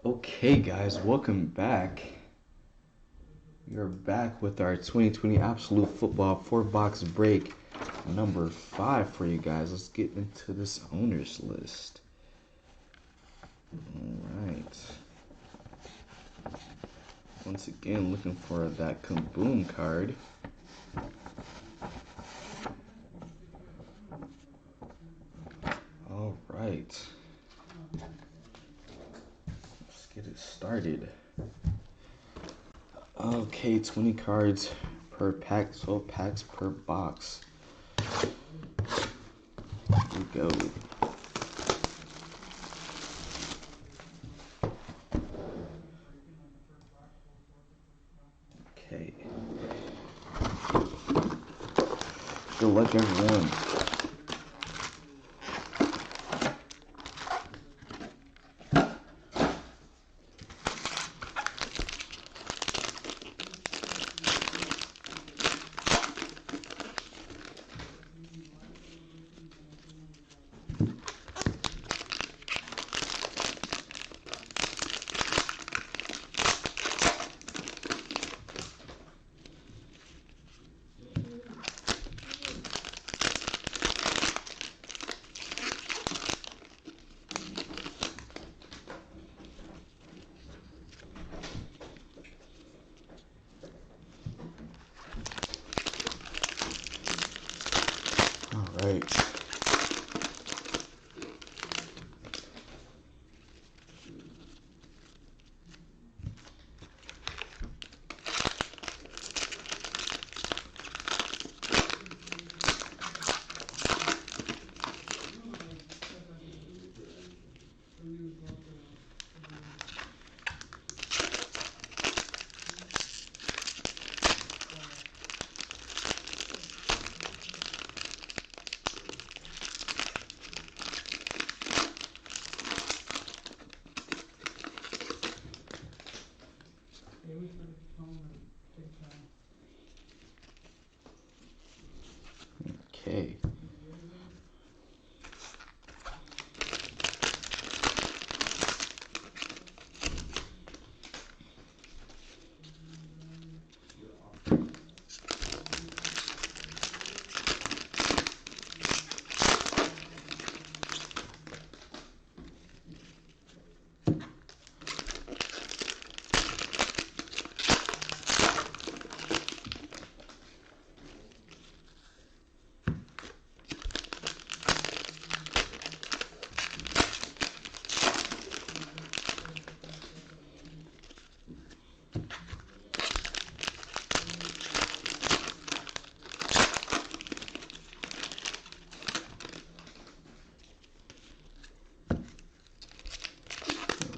Okay, guys, welcome back. We are back with our 2020 Absolute Football 4-box break number 5 for you guys. Let's get into this owners list. Alright. Once again, looking for that Kaboom card. Alright. Let's get it started. Okay, 20 cards per pack, 12 packs per box. Here we go. Okay. Good luck, everyone. All right. Okay.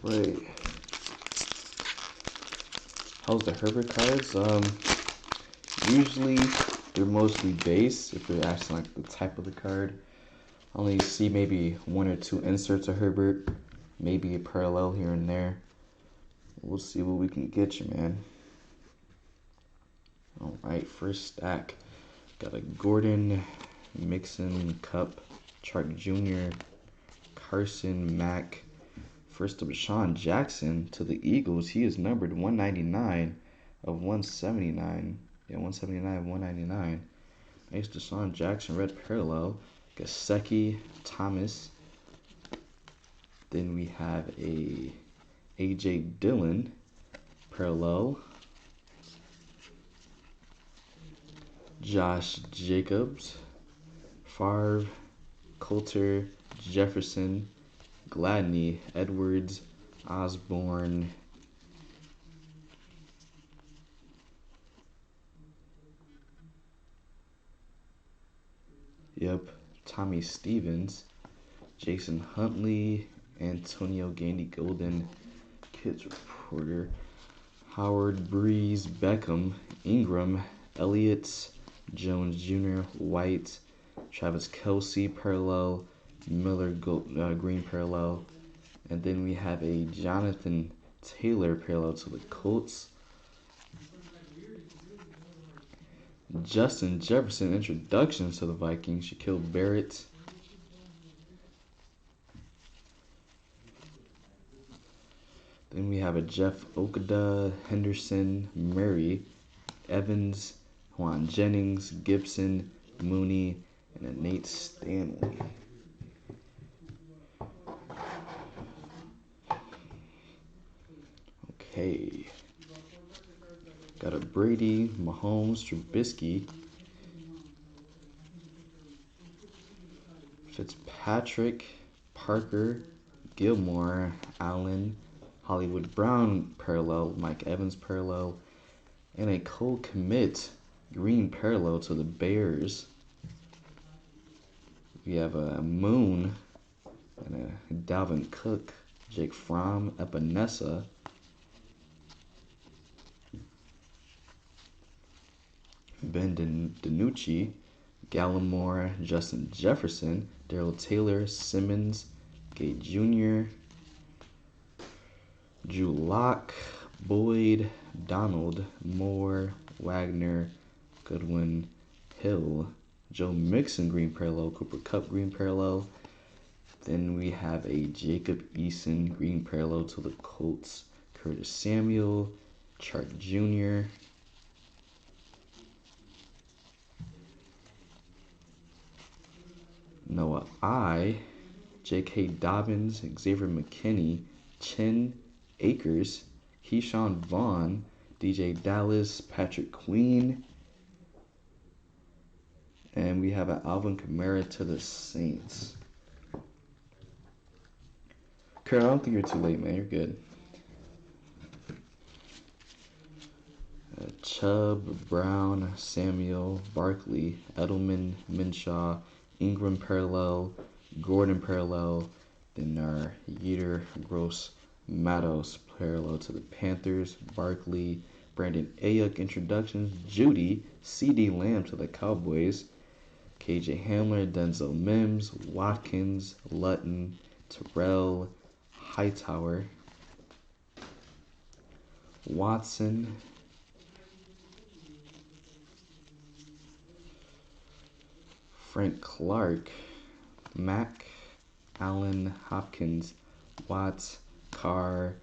Wait. How's the Herbert cards? Usually they're mostly base. If you're asking like the type of the card, I only see maybe 1 or 2 inserts of Herbert, maybe a parallel here and there. We'll see what we can get you, man. All right, first stack. Got a Gordon, Mixon, Cup, Chark Jr., Carson, Mack. First up, Sean Jackson to the Eagles. He is numbered 199 of 179. Yeah, 179 of 199. Thanks to Sean Jackson, red parallel. Gasecki, Thomas. Then we have a A.J. Dillon parallel. Josh Jacobs, Favre, Coulter, Jefferson, Gladney, Edwards, Osborne, Tommy Stevens, Jason Huntley, Antonio Gandy Golden, Kids Reporter, Howard Breeze, Beckham, Ingram, Elliott, Jones Jr., White, Travis Kelce parallel, Miller Green parallel, and then we have a Jonathan Taylor parallel to the Colts. Justin Jefferson introductions to the Vikings, Shaquille Barrett. Then we have a Jeff Okuda, Henderson, Murray, Evans, Juan Jennings, Gibson, Mooney, and a Nate Stanley. Okay. Got a Brady, Mahomes, Trubisky, Fitzpatrick, Parker, Gilmore, Allen, Hollywood Brown parallel, Mike Evans parallel, and a Cole Kmet green parallel to the Bears. We have a Moon and a Dalvin Cook, Jake Fromm, Epinesa, Ben DiNucci, Gallimore, Justin Jefferson, Darrell Taylor, Simmons, Gay Jr., Drew Lock, Boyd, Donald, Moore, Wagner, Goodwin, Hill, Joe Mixon green parallel, Cooper Kupp green parallel. Then we have a Jacob Eason green parallel to the Colts, Curtis Samuel, Chark Jr., Noah I, J.K. Dobbins, Xavier McKinney, Chin Akers, Keyshawn Vaughn, DJ Dallas, Patrick Queen, and we have an Alvin Kamara to the Saints. Kurt, I don't think you're too late, man. You're good. Chubb, Brown, Samuel, Barkley, Edelman, Minshaw, Ingram parallel, Gordon parallel, then our Yeter, Gross, Matos parallel to the Panthers, Barkley, Brandon Ayuk introductions, Judy, CD Lamb to the Cowboys, KJ Hamler, Denzel Mims, Watkins, Lutton, Terrell, Hightower, Watson, Frank Clark, Mack, Allen, Hopkins, Watts, Carr,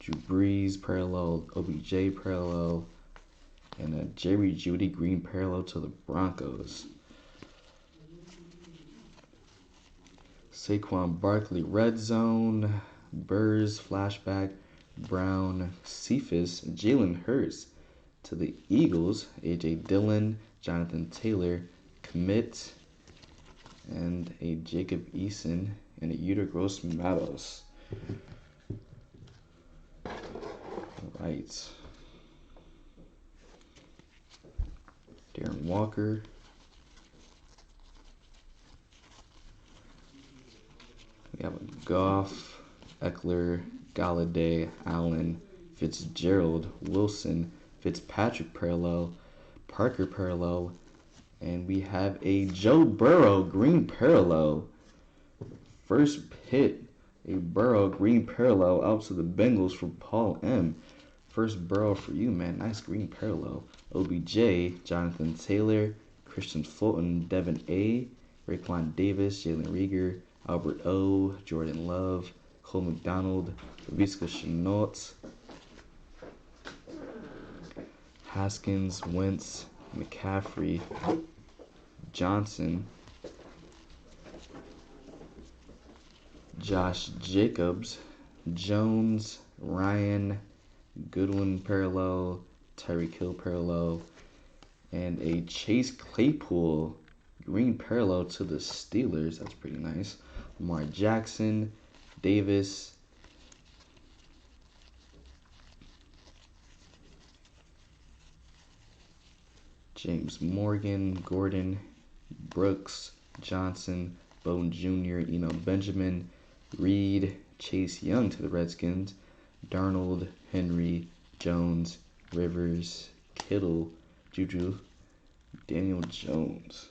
Drew Brees parallel, OBJ parallel, and a Jerry Jeudy green parallel to the Broncos. Saquon Barkley red zone, Burrs flashback, Brown, Cephas, Jalen Hurts to the Eagles, AJ Dillon, Jonathan Taylor, Commit, and a Jacob Eason, and a Yeter Gross Matos. Right. Darren Walker. We have a Goff, Eckler, Galladay, Allen, Fitzgerald, Wilson, Fitzpatrick parallel, Parker parallel, and we have a Joe Burrow green parallel. First hit, a Burrow green parallel out to the Bengals for Paul M. First Burrow for you, man. Nice green parallel. OBJ, Jonathan Taylor, Christian Fulton, Devin A, Raekwon Davis, Jalen Reagor, Albert O, Jordan Love, Cole McDonald, Laviska Shenault, Haskins, Wentz, McCaffrey, Johnson, Josh Jacobs, Jones, Ryan, Goodwin parallel, Tyreek Hill parallel, and a Chase Claypool green parallel to the Steelers. That's pretty nice. Lamar Jackson, Davis, James Morgan, Gordon, Brooks, Johnson, Bowden Jr., Eno Benjamin, Reed, Chase Young to the Redskins, Darnold, Henry, Jones, Rivers, Kittle, Juju, Daniel Jones.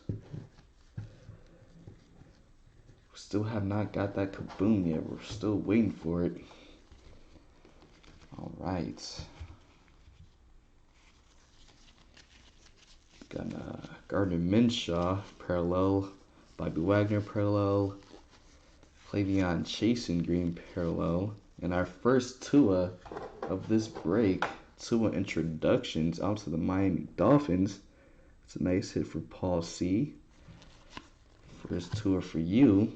Still have not got that kaboom yet. We're still waiting for it. All right. Got Gardner Minshew parallel, Bobby Wagner parallel, Flavion Chase in green parallel, And our first Tua of this break, Tua introductions onto the Miami Dolphins. It's a nice hit for Paul C. First Tua for you,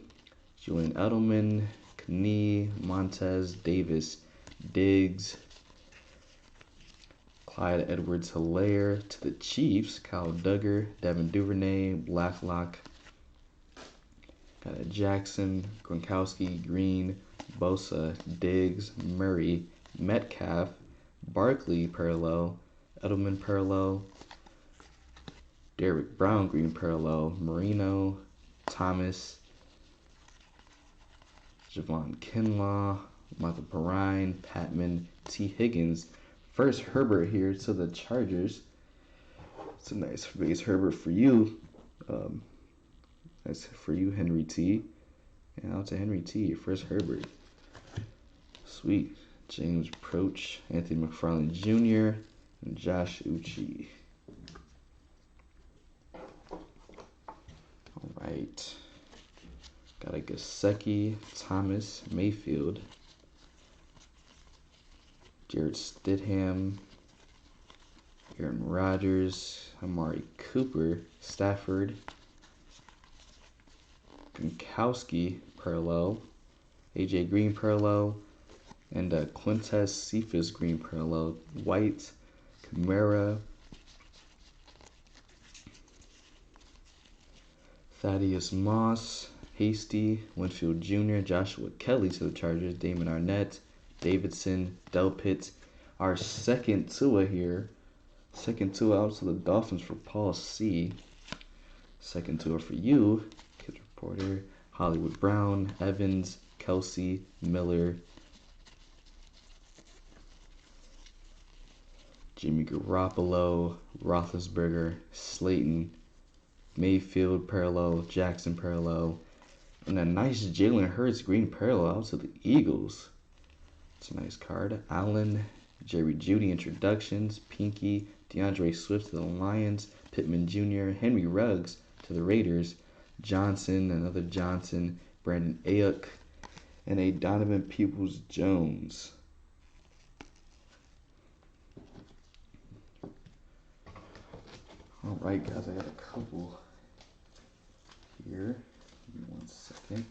Julian Edelman, Knee, Montez, Davis, Diggs, Clyde Edwards-Helaire to the Chiefs, Kyle Duggar, Devin Duvernay, Blacklock, got a Jackson, Gronkowski, Green, Bosa, Diggs, Murray, Metcalf, Barkley parallel, Edelman parallel, Derrick Brown green parallel, Marino, Thomas, Javon Kinlaw, Michael Perrine, Patman, T. Higgins. First Herbert here to the Chargers. It's a nice base Herbert for you. That's for you, Henry T. And out to Henry T. Your first Herbert. Sweet. James Proch, Anthony McFarland Jr., and Josh Uche. All right. Got a Gesicki, Thomas, Mayfield, Jared Stidham, Aaron Rodgers, Amari Cooper, Stafford, Gronkowski parallel, AJ Green parallel, and Quintez Cephas green parallel, White, Kamara, Thaddeus Moss, Hasty, Winfield Jr., Joshua Kelly to the Chargers, Damon Arnett, Davidson, Delpit. Our second Tua here. Second Tua out to the Dolphins for Paul C. Second Tua for you, Kid Reporter, Hollywood Brown, Evans, Kelsey, Miller, Jimmy Garoppolo, Roethlisberger, Slayton, Mayfield parallel, Jackson parallel, and a nice Jalen Hurts green parallel to the Eagles. It's a nice card. Allen, Jerry Jeudy introductions, Pinky, DeAndre Swift to the Lions, Pittman Jr., Henry Ruggs to the Raiders, Johnson, another Johnson, Brandon Ayuk, and a Donovan Peoples-Jones. All right, guys, I got a couple here. Give me 1 second.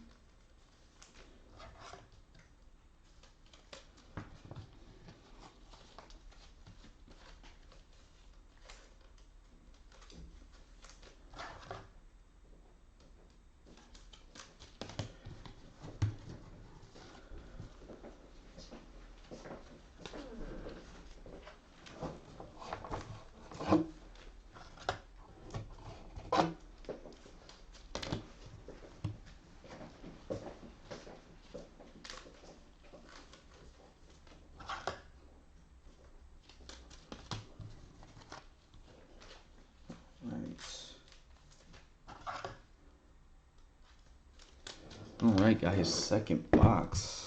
All right, guys, second box.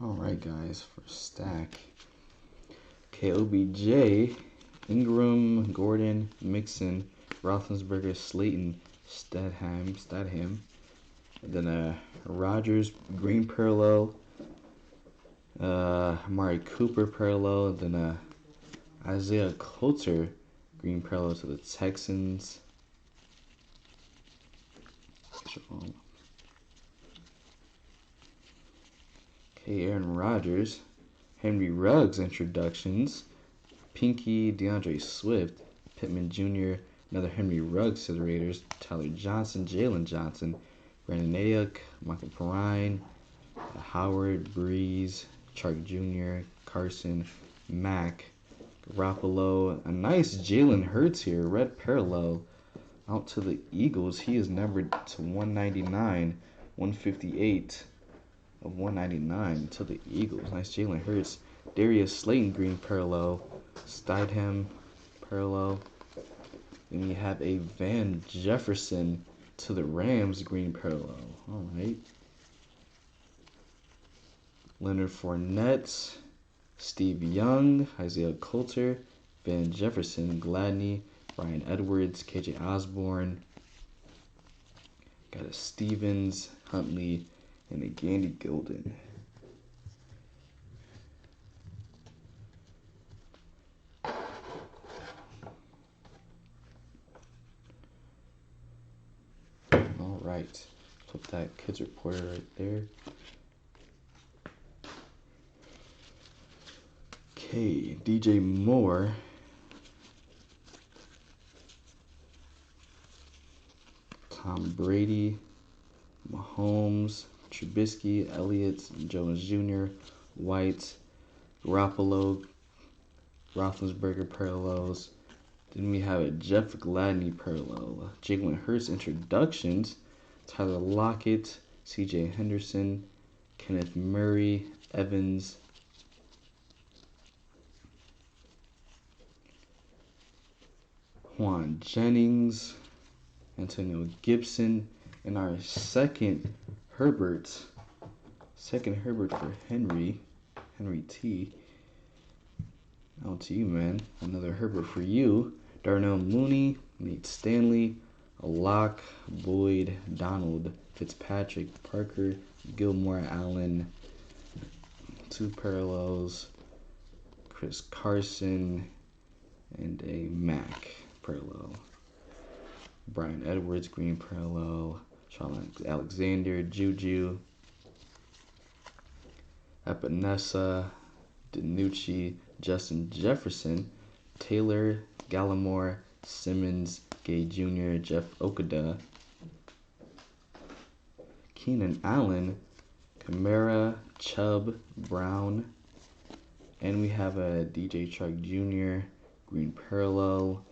All right, guys, for stack. Okay, OBJ, Ingram, Gordon, Mixon, Roethlisberger, Slayton, Stadham. And then Rogers, green parallel. Amari Cooper parallel. Then Isaiah Coulter, green parallel to the Texans. Okay, Aaron Rodgers, Henry Ruggs introductions. Pinky, DeAndre Swift, Pittman Jr., another Henry Ruggs to the Raiders. Tyler Johnson, Jalen Johnson, Brandon Ayuk, Michael Perrine, Howard, Breeze, Chark Jr., Carson, Mack, Garoppolo. A nice Jalen Hurts here, red parallel out to the Eagles. He is numbered to 199, 158 of 199 to the Eagles. Nice Jalen Hurts. Darius Slayton, green parallel. Stidham, parallel. Then we have a Van Jefferson to the Rams, green parallel. All right. Leonard Fournette, Steve Young, Isaiah Coulter, Van Jefferson, Gladney, Brian Edwards, KJ Osborne. Got a Stevens, Huntley, and a Gandy Golden. All right, flip that Kids Reporter right there. Okay, DJ Moore. Tom Brady, Mahomes, Trubisky, Elliott, Jones Jr., White, Garoppolo, Roethlisberger parallels. Then we have a Jeff Gladney parallel. Jalen Hurts introductions. Tyler Lockett, C.J. Henderson, Kenneth Murray, Evans, Juan Jennings, Antonio Gibson, and our second Herbert for Henry T. On to you, man. Another Herbert for you. Darnell Mooney, Nate Stanley, Locke, Boyd, Donald, Fitzpatrick, Parker, Gilmore, Allen. Two parallels. Chris Carson, and a Mac parallel. Brian Edwards, green parallel. Sean Alexander, Juju, Epinesa, DiNucci, Justin Jefferson, Taylor, Gallimore, Simmons, Gay Jr., Jeff Okuda, Keenan Allen, Kamara, Chubb, Brown, and we have a DJ Chark Jr., green parallel.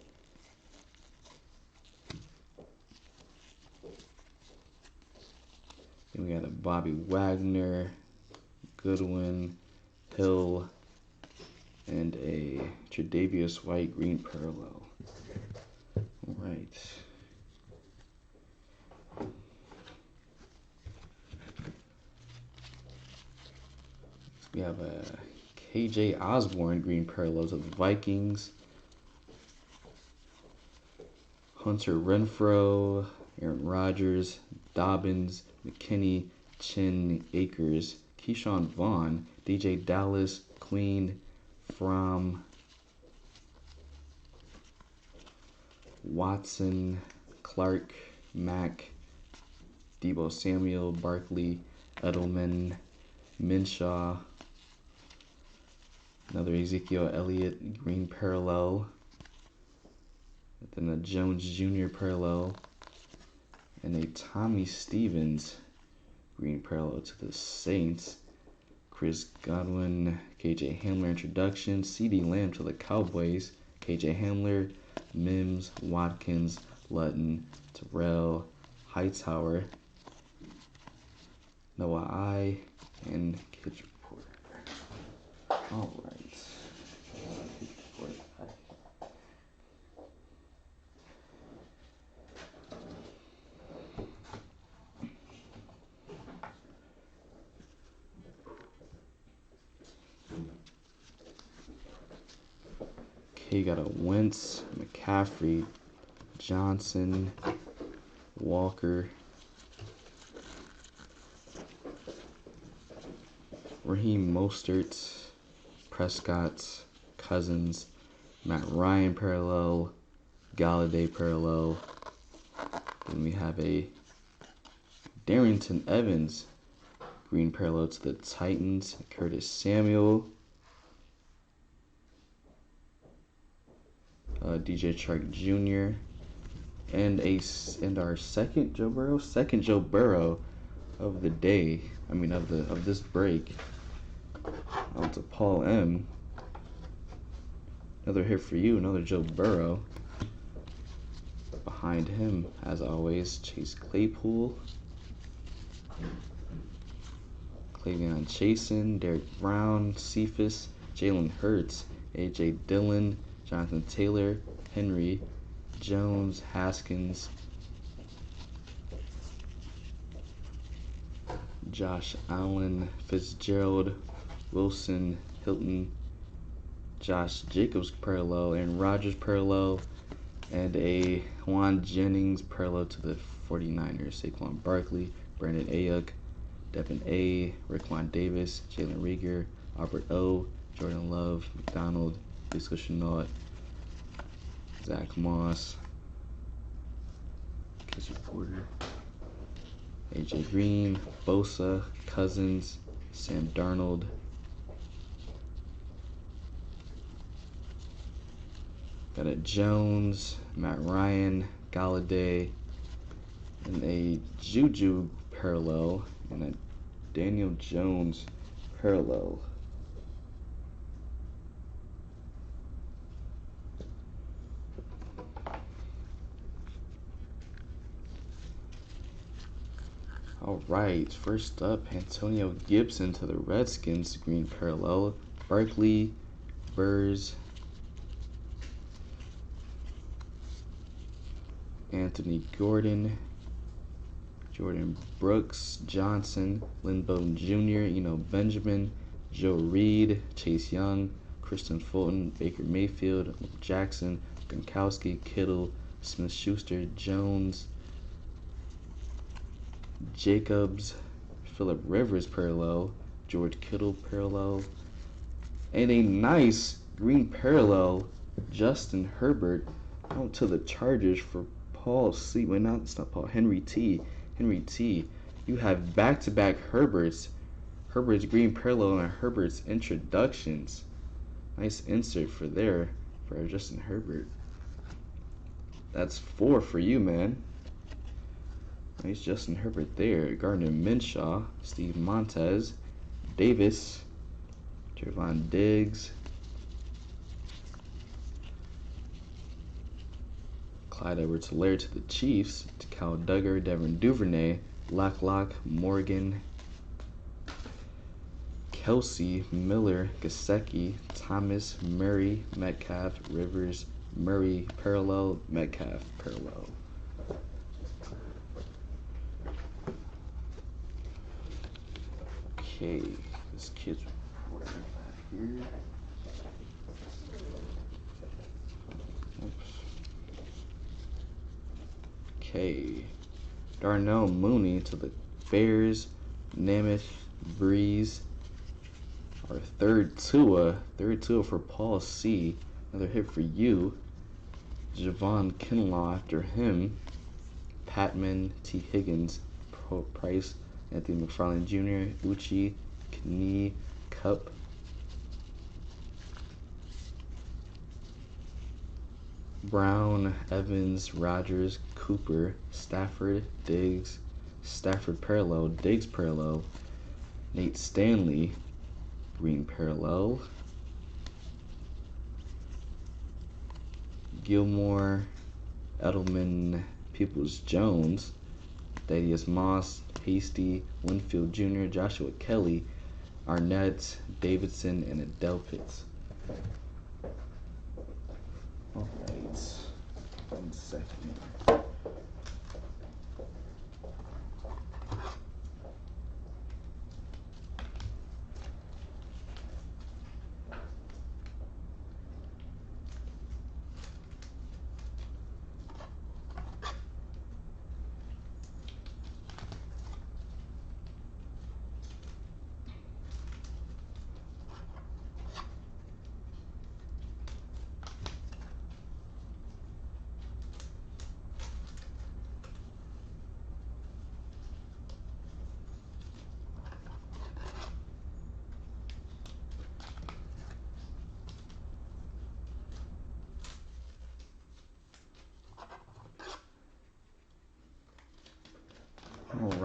Then we got a Bobby Wagner, Goodwin, Hill, and a Tre'Davious White, green parallel. All right. We have a KJ Osborne, green parallels of the Vikings. Hunter Renfrow, Aaron Rodgers, Dobbins, McKinney, Chin, Akers, Keyshawn Vaughn, DJ Dallas, Queen, Fromm, Watson, Clark, Mack, Debo Samuel, Barkley, Edelman, Minshaw, another Ezekiel Elliott, green parallel, then a Jones Jr. parallel, and a Tommy Stevens, green parallel to the Saints. Chris Godwin, KJ Hamler introduction, CD Lamb to the Cowboys, KJ Hamler, Mims, Watkins, Lutton, Terrell, Hightower, Noah I, and Kids Reporter. All right. Okay, you got a Wentz, McCaffrey, Johnson, Walker, Raheem Mostert, Prescott, Cousins, Matt Ryan parallel, Galladay parallel. Then we have a Darrington Evans green parallel to the Titans, Curtis Samuel, DJ Chark Jr., and our second Joe Burrow of the day. I mean of this break. On to Paul M. Another hit for you, another Joe Burrow. Behind him, as always, Chase Claypool, Cleveon Chasen, Derek Brown, Cephas, Jalen Hurts, A.J. Dillon, Jonathan Taylor, Henry, Jones, Haskins, Josh Allen, Fitzgerald, Wilson, Hilton, Josh Jacobs parallel, and Rodgers parallel, and a Juan Jennings parallel to the 49ers, Saquon Barkley, Brandon Ayuk, Devin A., Raekwon Davis, Jalen Reagor, Albert O., Jordan Love, McDonald, Bisco Chenault, Zach Moss, Casey Porter, AJ Green, Bosa, Cousins, Sam Darnold, got a Jones, Matt Ryan, Galladay, and a Juju parallel, and a Daniel Jones parallel. All right, first up, Antonio Gibson to the Redskins, green parallel. Barkley, Burrs, Anthony Gordon, Jordan Brooks, Johnson, Lynn Bowden Jr., Benjamin, Joe Reed, Chase Young, Kristen Fulton, Baker Mayfield, Jackson, Gronkowski, Kittle, Smith-Schuster, Jones, Jacobs, Phillip Rivers parallel, George Kittle parallel, and a nice green parallel, Justin Herbert out to the Chargers for Paul C. Wait, not, it's not Paul. Henry T. You have back-to-back Herberts green parallel and Herbert's introductions. Nice insert for Justin Herbert. That's 4 for you, man. Nice Justin Herbert there. Gardner Minshew, Steve Montez, Davis, Trevon Diggs, Clyde Edwards-Helaire to the Chiefs, to Kyle Duggar, Devin Duvernay, Lock, Morgan, Kelsey, Miller, Gesicki, Thomas, Murray, Metcalf, Rivers, Murray parallel, Metcalf parallel. Okay, this kid's reporting back here. Oops. Okay, Darnell Mooney to the Bears, Namath, Breeze. Our third Tua for Paul C. Another hit for you. Javon Kinlaw after him. Patman, T. Higgins, Price, Anthony McFarland Jr., Uchi, Knee, Cup. Brown, Evans, Rogers, Cooper, Stafford, Diggs, Stafford parallel, Diggs parallel, Nate Stanley, green parallel, Gilmore, Edelman, Peoples-Jones, Thaddeus Moss, Hasty, Winfield Jr., Joshua Kelly, Arnett, Davidson, and Adele Pitts. All right, 1 second.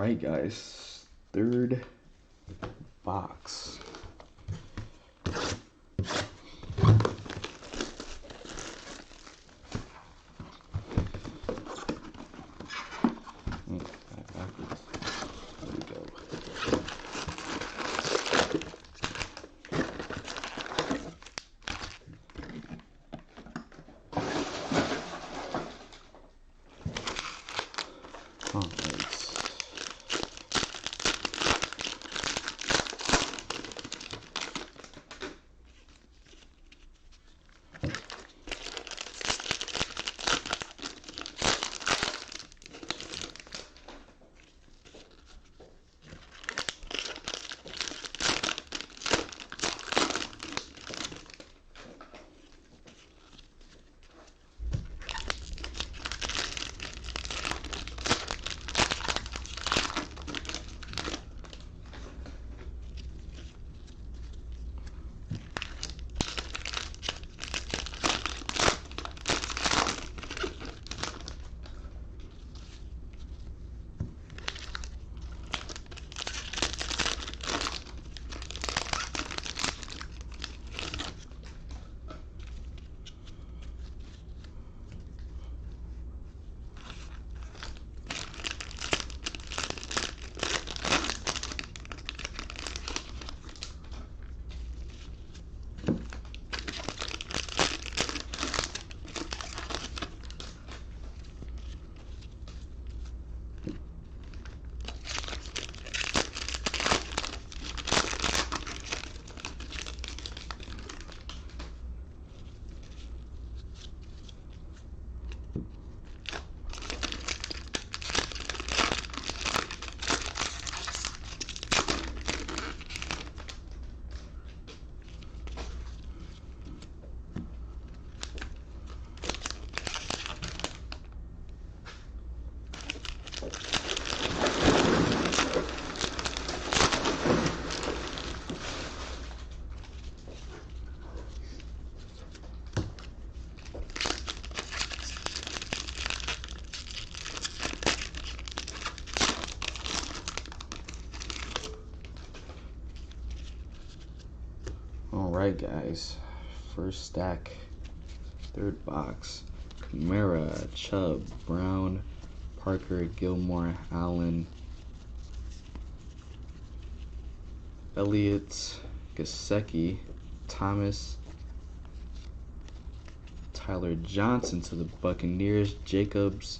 right, guys. Third box. Backwards. There we go. All right. Alright, guys. First stack, third box. Kamara, Chubb, Brown, Parker, Gilmore, Allen, Elliott, Gesicki, Thomas, Tyler Johnson to the Buccaneers, Jacobs,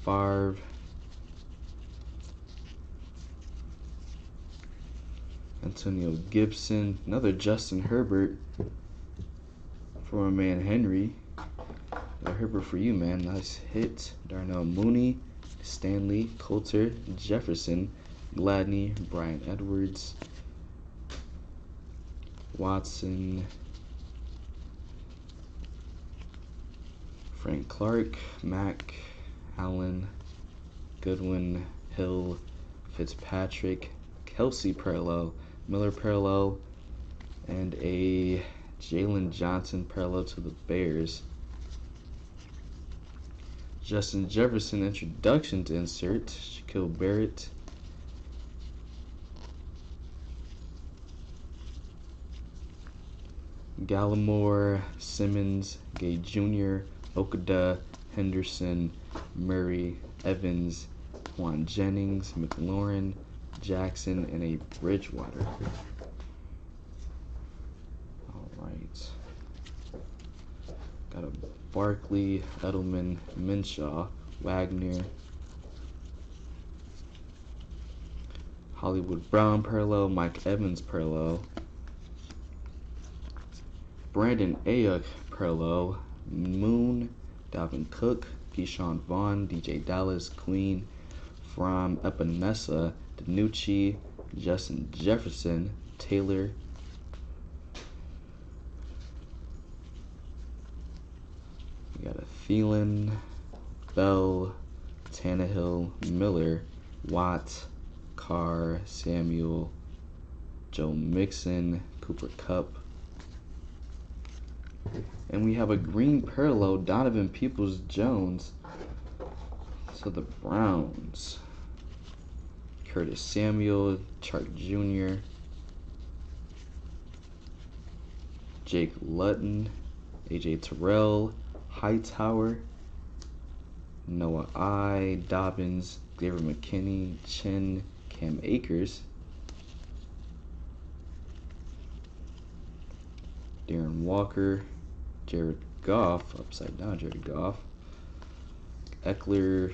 Favre, Antonio Gibson, another Justin Herbert for my man Henry. Herbert for you, man. Nice hit. Darnell Mooney, Stanley, Coulter, Jefferson, Gladney, Brian Edwards, Watson, Frank Clark, Mack, Allen, Goodwin, Hill, Fitzpatrick, Kelsey parallel, Miller parallel, and a Jalen Johnson parallel to the Bears. Justin Jefferson introduction to insert, Shaquille Barrett, Gallimore, Simmons, Gay Jr., Okuda, Henderson, Murray, Evans, Juan Jennings, McLaurin, Jackson, and a Bridgewater. Alright. Got a Barkley, Edelman, Minshaw, Wagner, Hollywood Brown parallel, Mike Evans parallel, Brandon Ayuk parallel, Moon, Dalvin Cook, Keyshawn Vaughn, DJ Dallas, Queen, from Epinesa, Danucci, Justin Jefferson, Taylor, we got a Thielen, Bell, Tannehill, Miller, Watt, Carr, Samuel, Joe Mixon, Cooper Kupp. And we have a green parallel, Donovan Peoples-Jones to the Browns. Curtis Samuel, Chark Jr., Jake Luton, AJ Terrell, Hightower, Noah I, Dobbins, Xavier McKinney, Chin, Cam Akers, Darren Walker, Jared Goff, upside down Jared Goff, Eckler,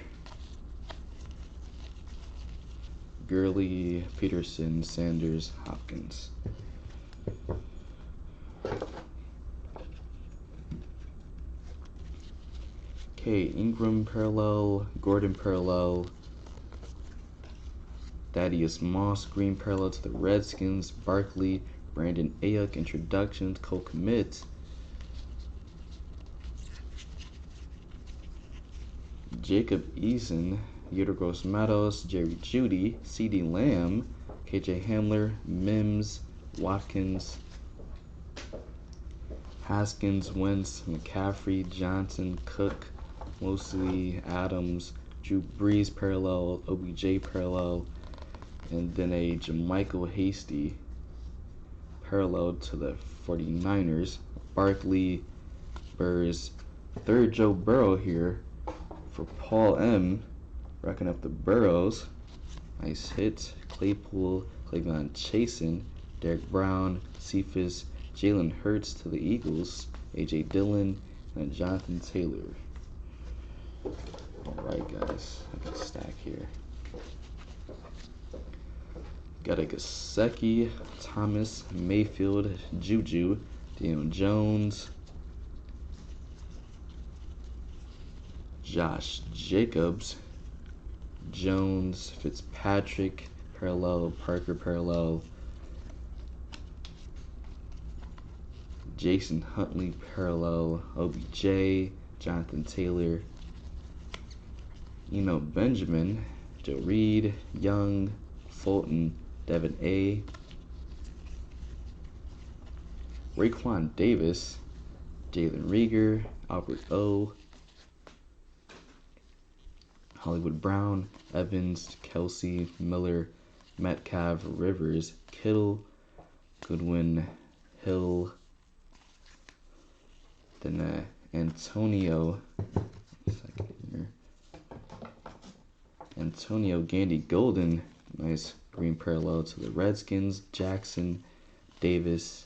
Gurley, Peterson, Sanders, Hopkins. Okay, Ingram parallel, Gordon parallel, Thaddeus Moss green parallel to the Redskins, Barkley, Brandon Ayuk introductions, co-commits, Jacob Eason, Gross Matos, Jerry Jeudy, CD Lamb, KJ Hamler, Mims, Watkins, Haskins, Wentz, McCaffrey, Johnson, Cook, mostly Adams, Drew Brees parallel, OBJ parallel, and then a Jermichael Hasty parallel to the 49ers, Barkley, Burrs, third Joe Burrow here for Paul M, racking up the Burrows, nice hit, Claypool, Cleveland Chasen, Derek Brown, Cephas, Jalen Hurts to the Eagles, A.J. Dillon, and Jonathan Taylor. Alright guys, I got a stack here. Got a Gesicki, Thomas, Mayfield, Juju, Daniel Jones, Josh Jacobs, Jones, Fitzpatrick, parallel, Parker parallel, Jason Huntley parallel, OBJ, Jonathan Taylor, Benjamin, Joe Reed, Young, Fulton, Devin A, Raekwon Davis, Jalen Reagor, Albert O, Hollywood Brown, Evans, Kelsey, Miller, Metcalf, Rivers, Kittle, Goodwin, Hill, then Antonio Gandy Golden, nice green parallel to the Redskins, Jackson, Davis,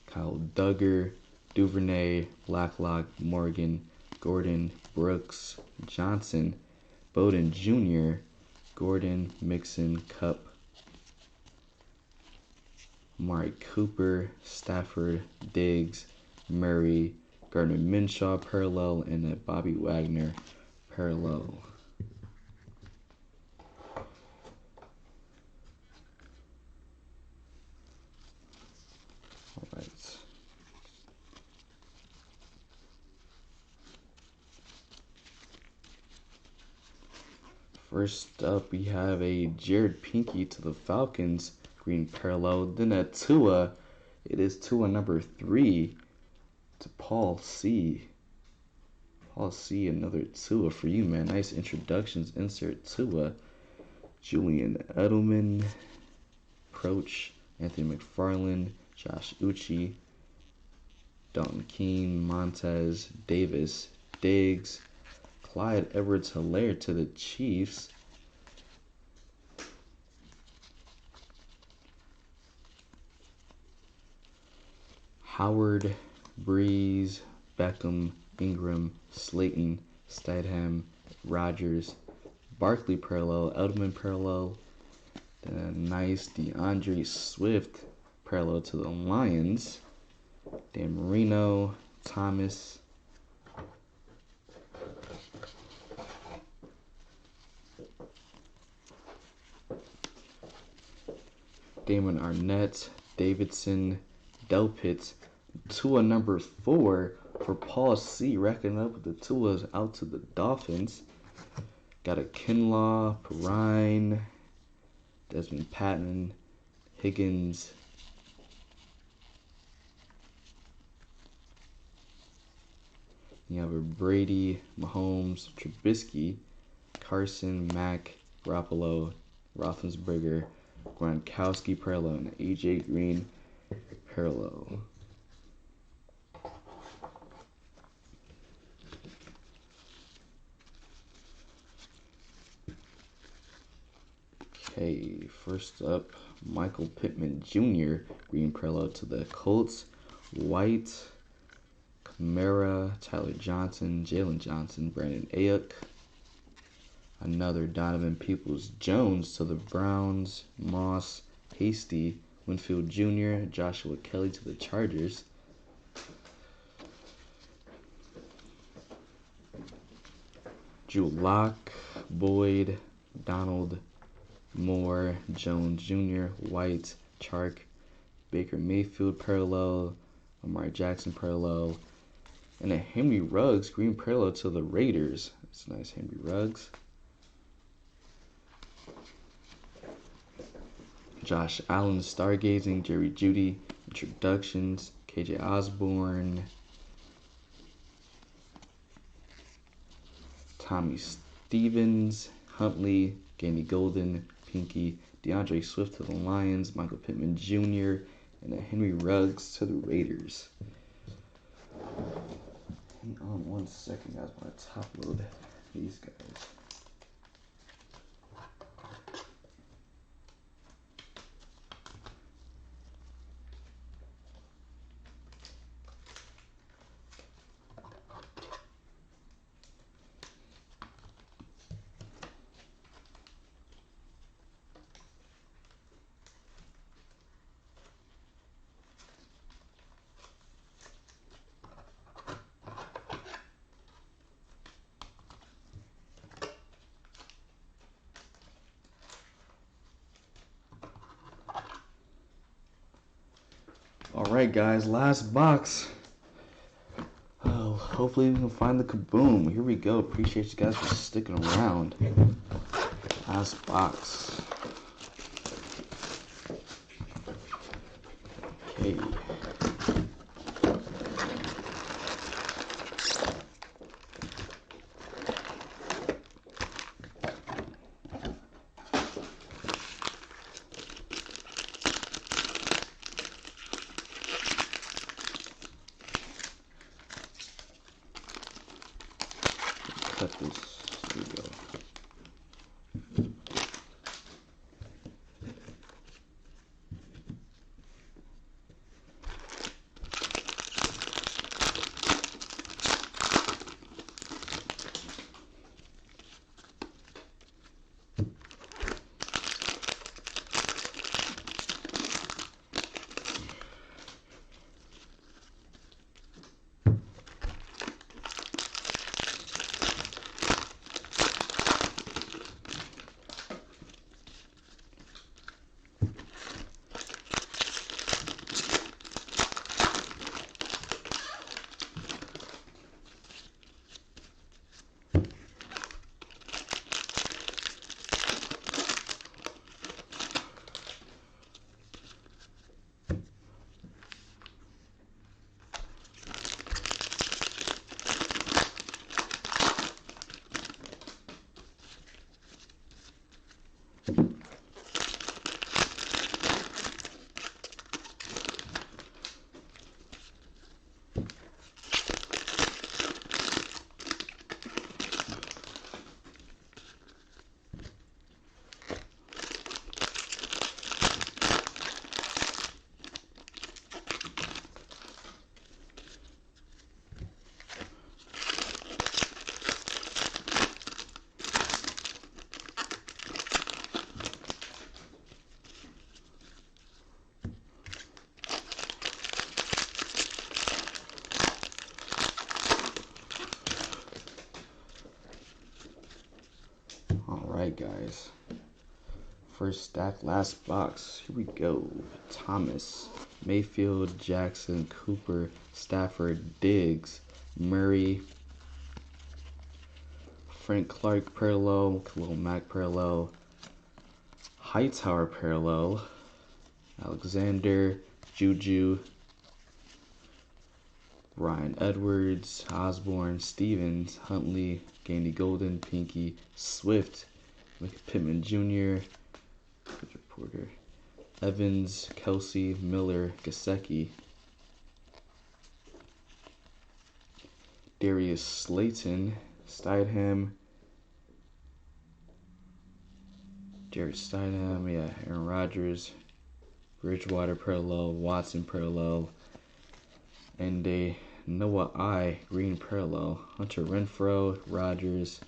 Kyle Duggar, Duvernay, Blacklock, Morgan, Gordon, Brooks, Johnson, Bowden Jr., Gordon, Mixon, Cup, Amari Cooper, Stafford, Diggs, Murray, Gardner Minshew parallel, and a Bobby Wagner parallel. All right. First up, we have a Jared Pinky to the Falcons, green parallel. Then at Tua, it is Tua number 3 to Paul C. Paul C, another Tua for you, man. Nice introductions. Insert Tua. Julian Edelman, Proch, Anthony McFarland, Josh Uche, Dalton Keene, Montez, Davis, Diggs, Clyde Edwards-Helaire to the Chiefs. Howard, Breeze, Beckham, Ingram, Slayton, Stidham, Rodgers, Barkley parallel, Edelman parallel, then a nice DeAndre Swift parallel to the Lions, Dan Marino, Thomas, Damon Arnett, Davidson, Delpit, Tua number 4 for Paul C, racking up with the Tuas out to the Dolphins. Got a Kinlaw, Perrine, Desmond Patton, Higgins, You have a Brady, Mahomes, Trubisky, Carson, Mack, Garoppolo, Roethlisberger, Gronkowski parallel, and AJ Green parallel. Okay, first up, Michael Pittman Jr. green parallel to the Colts. White, Kamara, Tyler Johnson, Jalen Johnson, Brandon Ayuk. Another Donovan Peoples-Jones to the Browns. Moss, Hasty, Winfield Jr., Joshua Kelly to the Chargers. Drew Lock, Boyd, Donald, Moore, Jones Jr., White, Chark, Baker Mayfield parallel, Lamar Jackson parallel, and a Henry Ruggs green parallel to the Raiders. That's nice, Henry Ruggs. Josh Allen stargazing, Jerry Jeudy introductions, KJ Osborne, Tommy Stevens, Huntley, Gandy Golden, Pinky, DeAndre Swift to the Lions, Michael Pittman Jr., and a Henry Ruggs to the Raiders. Hang on one second, guys. I want to top load these guys. Alright guys, last box. Oh, hopefully we can find the kaboom. Here we go. Appreciate you guys for sticking around. Last box. Okay. Cut this. Here we go. Alright guys, first stack, last box. Here we go. Thomas, Mayfield, Jackson, Cooper, Stafford, Diggs, Murray, Frank Clark parallel, Khalil Mack parallel, Hightower parallel, Alexander, Juju, Ryan Edwards, Osborne, Stevens, Huntley, Gandy Golden, Pinky, Swift, Mickey Pittman Jr., Porter, Evans, Kelsey, Miller, Gasecki, Darius Slayton, Stidham, Jared Stidham, yeah, Aaron Rodgers, Bridgewater parallel, Watson parallel, and a Noah I green parallel, Hunter Renfrow, Rodgers,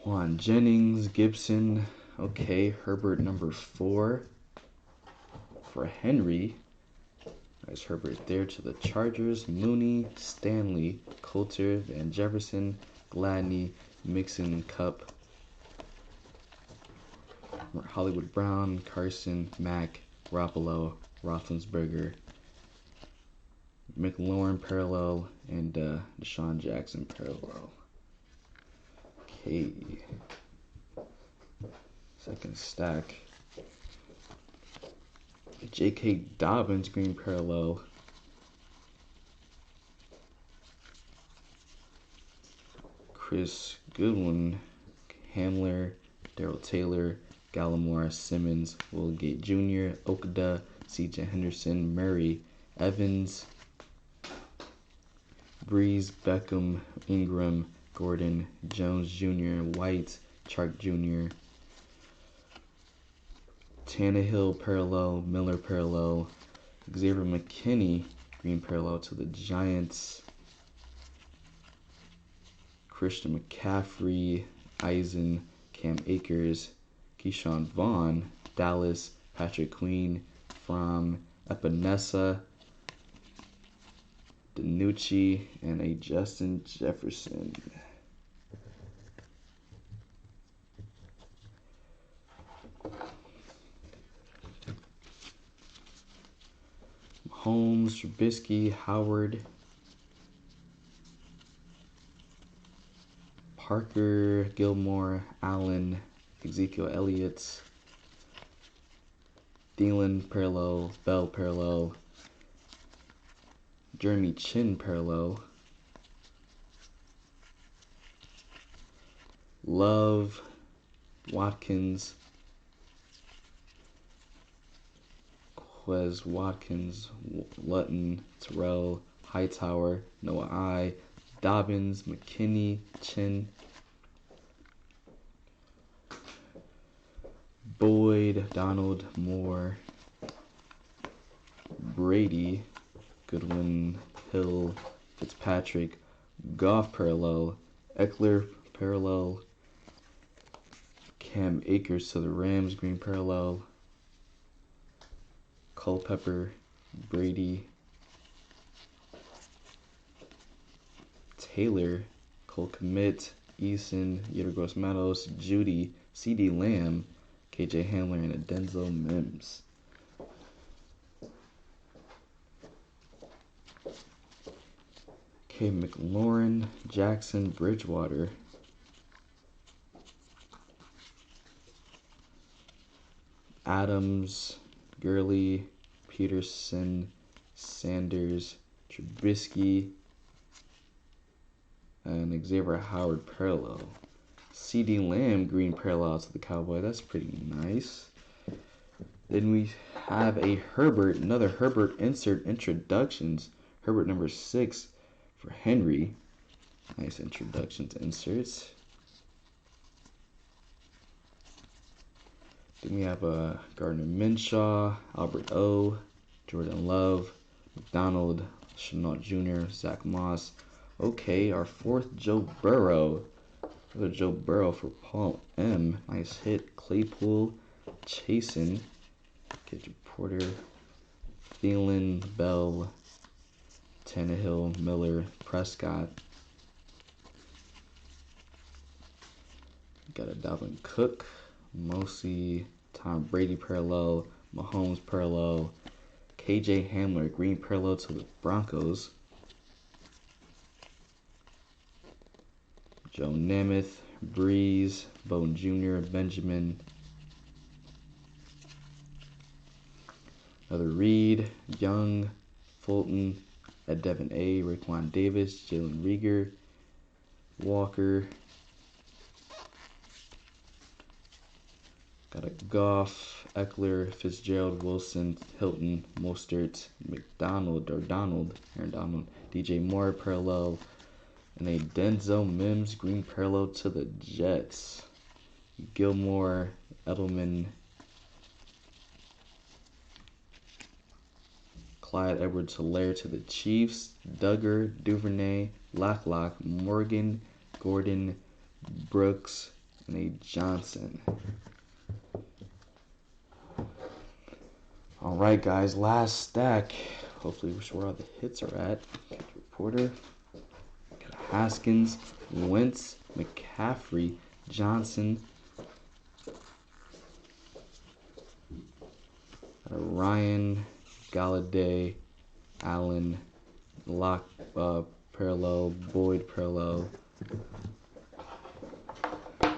Juan Jennings, Gibson, okay, Herbert number 4 for Henry. Nice Herbert there to the Chargers. Mooney, Stanley, Coulter, Van Jefferson, Gladney, Mixon, Cup, Hollywood Brown, Carson, Mack, Garoppolo, Roethlisberger, McLaurin parallel, and Deshaun Jackson parallel. Okay. Second stack. J.K. Dobbins green parallel. Chris Goodwin, Hamler, Darrell Taylor, Gallimore, Simmons, Will Gate Jr., Okada, C.J. Henderson, Murray, Evans, Breeze, Beckham, Ingram, Gordon, Jones Jr., White, Chark Jr., Tannehill parallel, Miller parallel, Xavier McKinney green parallel to the Giants, Christian McCaffrey, Eisen, Cam Akers, Keyshawn Vaughn, Dallas, Patrick Queen, from Epinesa, DiNucci, and a Justin Jefferson. Holmes, Trubisky, Howard, Parker, Gilmore, Allen, Ezekiel Elliott, Thielen parallel, Bell parallel, Jeremy Chin parallel, Love, Watkins, Quez Watkins, Lutton, Terrell, Hightower, Noah I, Dobbins, McKinney, Chin, Boyd, Donald, Moore, Brady, Goodwin, Hill, Fitzpatrick, Goff parallel, Eckler parallel, Cam Akers to the Rams green parallel, Culpepper, Brady, Taylor, Cole Kmet, Eason, Yeter Meadows, Judy, C.D. Lamb, KJ Hamler, and a Denzel Mims. Okay, McLaurin, Jackson, Bridgewater, Adams, Gurley, Peterson, Sanders, Trubisky, and Xavier Howard parallel. C.D. Lamb green parallel to the Cowboy. That's pretty nice. Then we have a Herbert, another Herbert insert introductions. Herbert number 6 for Henry. Nice introductions inserts. Then we have a Gardner Minshew, Albert O, Jordan Love, McDonald, Chenault Jr., Zach Moss. Okay, our 4th Joe Burrow. Another Joe Burrow for Paul M. Nice hit. Claypool, Chasen, Kitchen Porter, Thielen, Bell, Tannehill, Miller, Prescott. Got a Dalvin Cook, Mosley, Tom Brady parallel, Mahomes parallel, KJ Hamler green parallel to the Broncos, Joe Namath, Breeze, Bowden Jr., Benjamin, Heather Reed, Young, Fulton, at Devin A, Raekwon Davis, Jalen Rieger, Walker. Got a Goff, Eckler, Fitzgerald, Wilson, Hilton, Mostert, Aaron Donald, DJ Moore parallel, and a Denzel Mims green parallel to the Jets. Gilmore, Edelman, Clyde Edwards-Helaire to the Chiefs, Duggar, Duvernay, Locklock, Morgan, Gordon, Brooks, and a Johnson. All right, guys, last stack. Hopefully, we're sure where all the hits are at. Reporter, got Haskins, Wentz, McCaffrey, Johnson, Ryan, Galladay, Allen, Lock parallel, Boyd parallel. And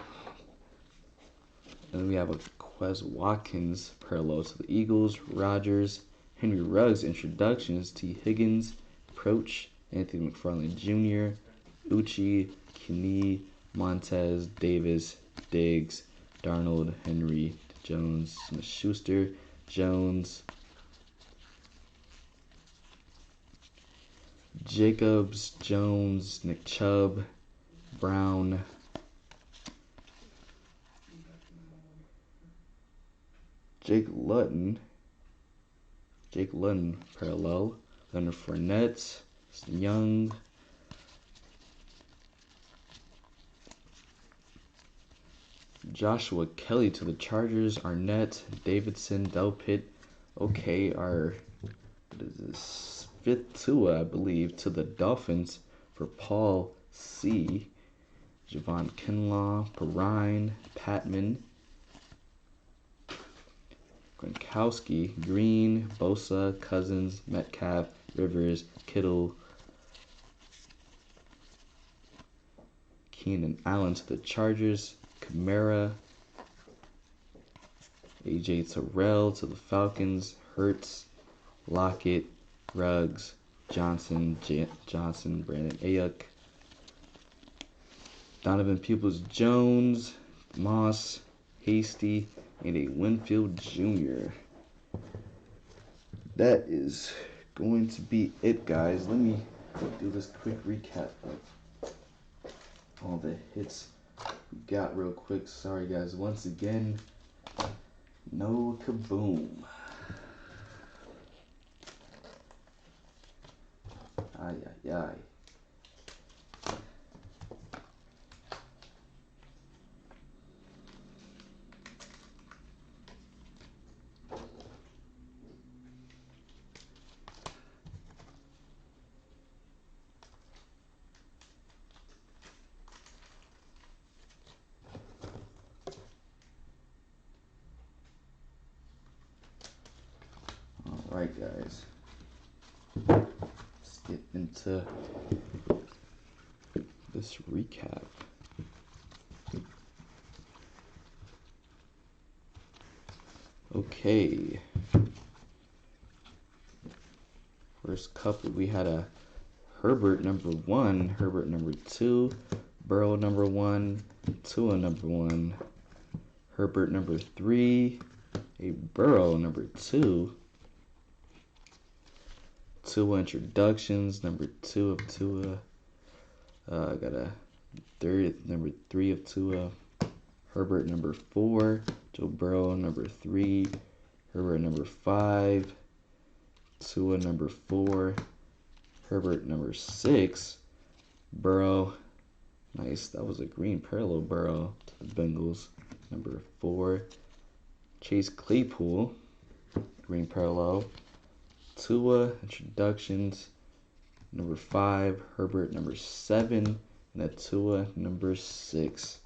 then we have a Quez Watkins parallel to the Eagles, Rodgers, Henry Ruggs introductions, T. Higgins, Proch, Anthony McFarland Jr., Uchi, Kine, Montez, Davis, Diggs, Darnold, Henry, Jones, Smith-Schuster, Jones, Jacobs, Jones, Nick Chubb, Brown, Jake Luton parallel, Leonard Fournette, Young, Joshua Kelly to the Chargers, Arnett, Davidson, Delpit. Okay, what is this? 5th Tua, I believe, to the Dolphins for Paul C. Javon Kinlaw, Perrine, Patman, Gronkowski, Green, Bosa, Cousins, Metcalf, Rivers, Kittle, Keenan Allen to the Chargers, Kamara, A.J. Terrell to the Falcons, Hertz, Lockett, Ruggs, Johnson, Brandon Ayuk, Donovan Peoples-Jones, Moss, Hasty, and a Winfield Jr. That is going to be it, guys. Let me do this quick recap of all the hits we got real quick. Sorry, guys. Once again, no kaboom. Ay, ay, ay. Alright, guys. Let's get into this recap. Okay. First couple, we had a Herbert number 1, Herbert number 2, Burrow number 1, Tua number 1, Herbert number 3, a Burrow number 2, Tua introductions, number 2 of Tua. I got a number 3 of Tua. Herbert number 4. Joe Burrow number 3. Herbert number 5. Tua number 4. Herbert number 6. Burrow. Nice. That was a green parallel Burrow to the Bengals. Number 4. Chase Claypool. Green parallel. Tua introductions, number 5, Herbert number 7, and a Tua number 6.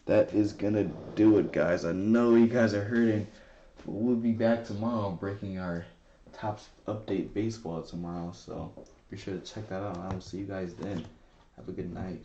That is gonna do it, guys. I know you guys are hurting, but we'll be back tomorrow breaking our Topps Update Baseball tomorrow, so be sure to check that out. I will see you guys then. Have a good night.